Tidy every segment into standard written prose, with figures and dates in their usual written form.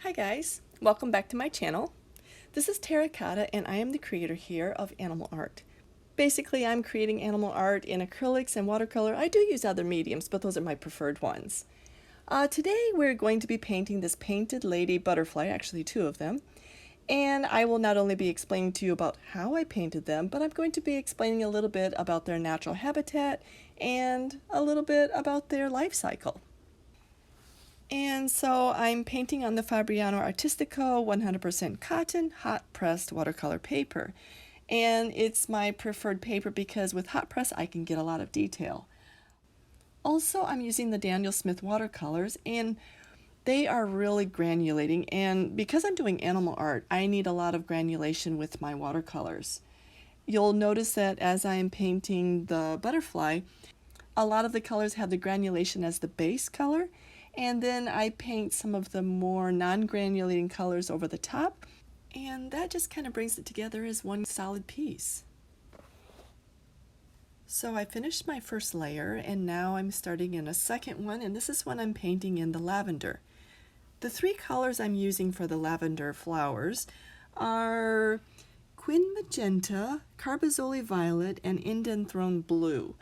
Hi guys, welcome back to my channel. This is TerraCotta and I am the creator here of animal art. Basically, I'm creating animal art in acrylics and watercolor. I do use other mediums, but those are my preferred ones. Today we're going to be painting this painted lady butterfly, actually two of them, and I will not only be explaining to you about how I painted them, but I'm going to be explaining a little bit about their natural habitat and a little bit about their life cycle. And so I'm painting on the Fabriano Artistico 100% cotton hot pressed watercolor paper. And it's my preferred paper because with hot press I can get a lot of detail. Also, I'm using the Daniel Smith watercolors and they are really granulating, and because I'm doing animal art, I need a lot of granulation with my watercolors. You'll notice that as I am painting the butterfly, a lot of the colors have the granulation as the base color, and then I paint some of the more non-granulating colors over the top, and that just kind of brings it together as one solid piece. So I finished my first layer, and now I'm starting in a second one, and this is when I'm painting in the lavender. The three colors I'm using for the lavender flowers are Quin Magenta, Carbazole Violet, and Indanthrone Blue.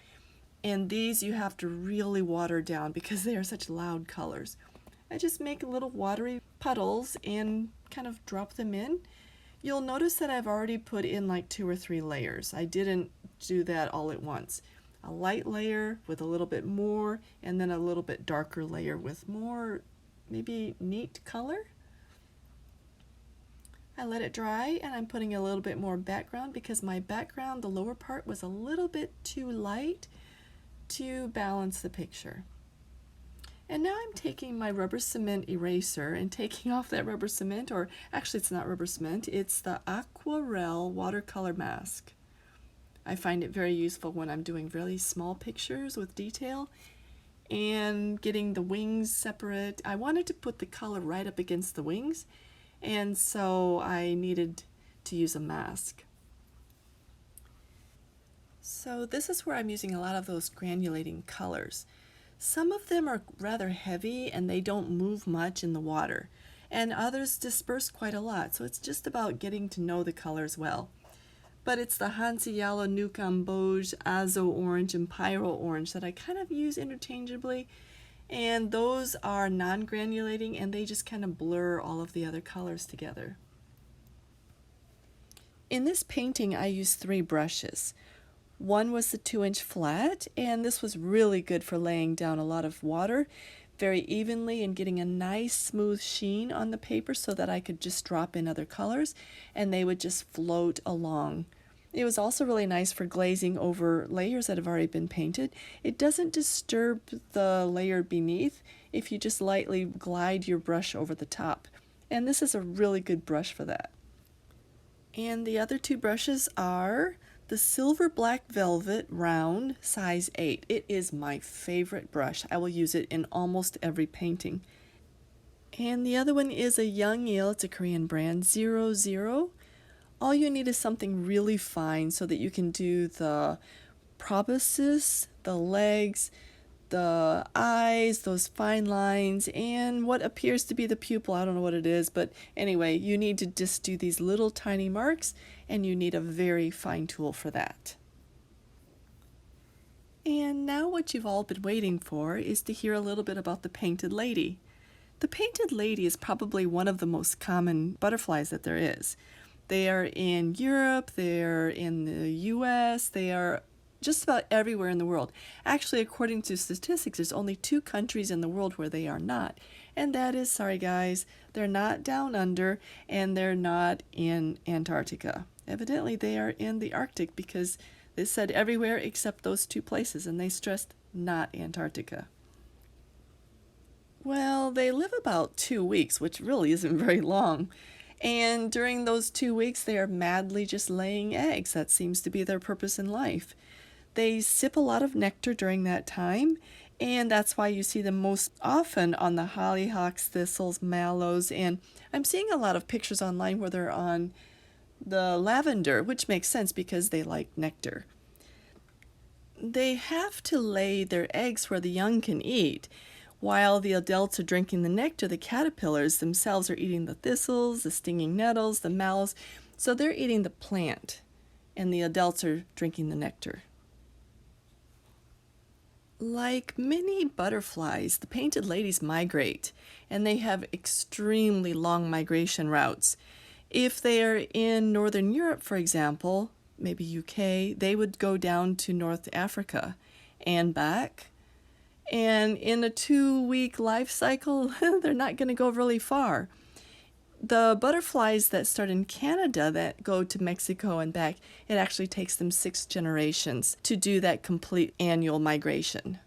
And these you have to really water down because they are such loud colors. I just make little watery puddles and kind of drop them in. You'll notice that I've already put in like 2 or 3 layers. I didn't do that all at once. A light layer with a little bit more, and then a little bit darker layer with more maybe neat color. I let it dry, and I'm putting a little bit more background because my background, the lower part, was a little bit too light to balance the picture. And now I'm taking my rubber cement eraser and taking off that rubber cement, or actually it's not rubber cement, it's the Aquarelle watercolor mask. I find it very useful when I'm doing really small pictures with detail and getting the wings separate. I wanted to put the color right up against the wings, and so I needed to use a mask. So this is where I'm using a lot of those granulating colors. Some of them are rather heavy and they don't move much in the water, and others disperse quite a lot, so it's just about getting to know the colors well. But it's the Hansa Yellow, New Gamboge, Azo Orange, and Pyrrol Orange that I kind of use interchangeably, and those are non-granulating and they just kind of blur all of the other colors together. In this painting I used 3 brushes. One was the 2-inch flat, and this was really good for laying down a lot of water very evenly and getting a nice smooth sheen on the paper so that I could just drop in other colors and they would just float along. It was also really nice for glazing over layers that have already been painted. It doesn't disturb the layer beneath if you just lightly glide your brush over the top, and this is a really good brush for that. And the other 2 brushes are the Silver Black Velvet Round size 8. It is my favorite brush. I will use it in almost every painting. And the other one is a Young Eel. It's a Korean brand, 00. All you need is something really fine so that you can do the proboscis, the legs, the eyes, those fine lines, and what appears to be the pupil. I don't know what it is, but anyway, you need to just do these little tiny marks, and you need a very fine tool for that. And now what you've all been waiting for is to hear a little bit about the painted lady. The painted lady is probably one of the most common butterflies that there is. They are in Europe, they're in the US, they are just about everywhere in the world. Actually, according to statistics, there's only 2 countries in the world where they are not. And that is, sorry guys, they're not down under and they're not in Antarctica. Evidently they are in the Arctic because they said everywhere except those 2 places, and they stressed not Antarctica. Well, they live about 2 weeks, which really isn't very long. And during those 2 weeks, they are madly just laying eggs. That seems to be their purpose in life. They sip a lot of nectar during that time, and that's why you see them most often on the hollyhocks, thistles, mallows, and I'm seeing a lot of pictures online where they're on the lavender, which makes sense because they like nectar. They have to lay their eggs where the young can eat. While the adults are drinking the nectar, the caterpillars themselves are eating the thistles, the stinging nettles, the mallows. So they're eating the plant, and the adults are drinking the nectar. Like many butterflies, the painted ladies migrate, and they have extremely long migration routes. If they are in Northern Europe, for example, maybe UK, they would go down to North Africa and back. And in a 2-week life cycle, they're not going to go really far. The butterflies that start in Canada that go to Mexico and back, it actually takes them 6 generations to do that complete annual migration.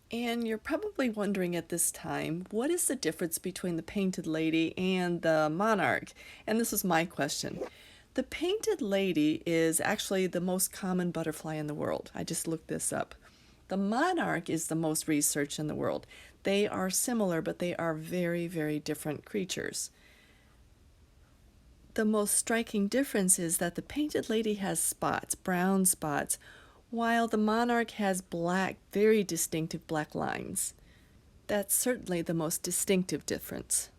And you're probably wondering at this time, what is the difference between the painted lady and the monarch? And this is my question. The painted lady is actually the most common butterfly in the world. I just looked this up. The monarch is the most researched in the world. They are similar, but they are very, very different creatures. The most striking difference is that the painted lady has spots, brown spots, while the monarch has black, very distinctive black lines. That's certainly the most distinctive difference.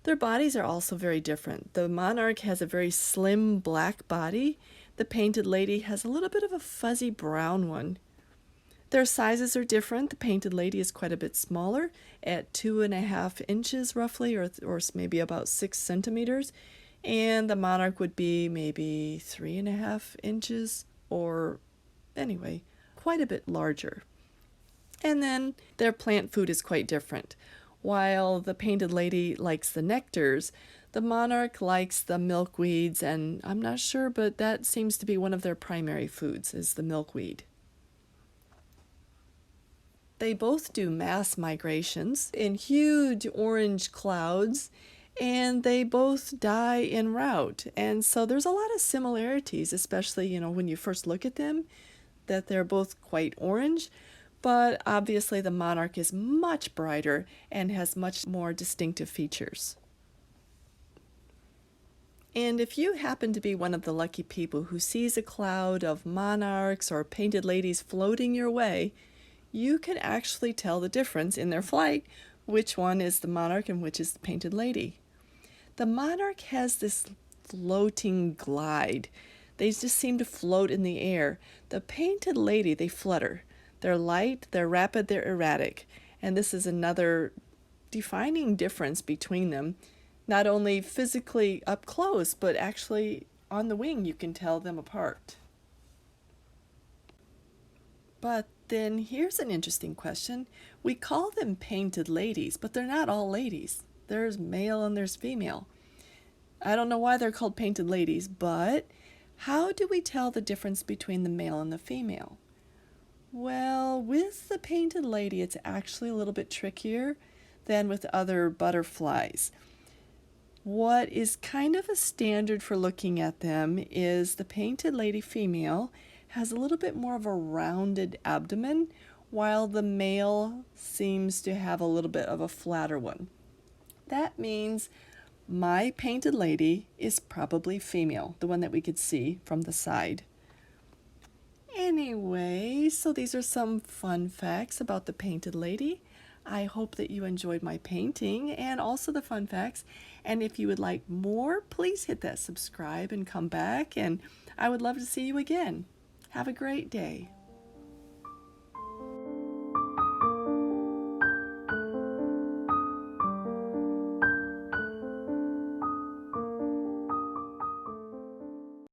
Their bodies are also very different. The monarch has a very slim black body. The painted lady has a little bit of a fuzzy brown one. Their sizes are different. The painted lady is quite a bit smaller at 2.5 inches roughly, or maybe about 6 centimeters. And the monarch would be maybe 3.5 inches, or anyway, quite a bit larger. And then their plant food is quite different. While the painted lady likes the nectars, the monarch likes the milkweeds, and I'm not sure, but that seems to be one of their primary foods, is the milkweed. They both do mass migrations in huge orange clouds, and they both die en route. And so there's a lot of similarities, especially, when you first look at them, that they're both quite orange. But obviously the monarch is much brighter and has much more distinctive features. And if you happen to be one of the lucky people who sees a cloud of monarchs or painted ladies floating your way, you can actually tell the difference in their flight, which one is the monarch and which is the painted lady. The monarch has this floating glide. They just seem to float in the air. The painted lady, they flutter. They're light, they're rapid, they're erratic. And this is another defining difference between them. Not only physically up close, but actually on the wing you can tell them apart. But then here's an interesting question. We call them painted ladies, but they're not all ladies. There's male and there's female. I don't know why they're called painted ladies, but how do we tell the difference between the male and the female? Well, with the painted lady, it's actually a little bit trickier than with other butterflies. What is kind of a standard for looking at them is the painted lady female has a little bit more of a rounded abdomen, while the male seems to have a little bit of a flatter one. That means my painted lady is probably female, the one that we could see from the side. Anyway, so these are some fun facts about the painted lady. I hope that you enjoyed my painting and also the fun facts. And if you would like more, please hit that subscribe and come back, and I would love to see you again. Have a great day.